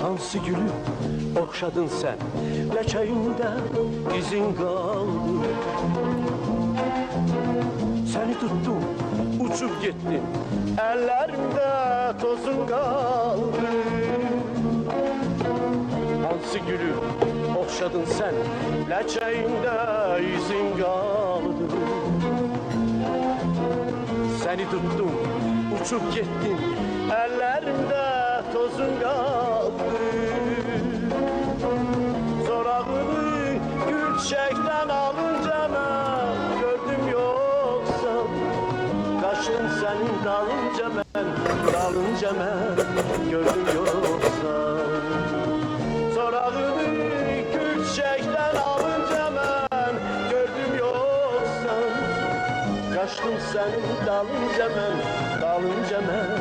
Hansı gülü oxşadın sen, ləkəyində izin qaldı. Səni tuttum, uçub getdim, əllərimdə tozun qaldı. Hansı gülü oxşadın sen, ləkəyində izin qaldı. Səni tuttum, uçub getdim, əllərimdə tozun qaldı. Zorağını gül çiçəkdən alınca mən gördüm yoxsa, qaçdım sənin dalınca mən gördüm yoxsa. Zorağını gül çiçəkdən alınca mən gördüm yoxsa, qaçdım sənin dalınca mən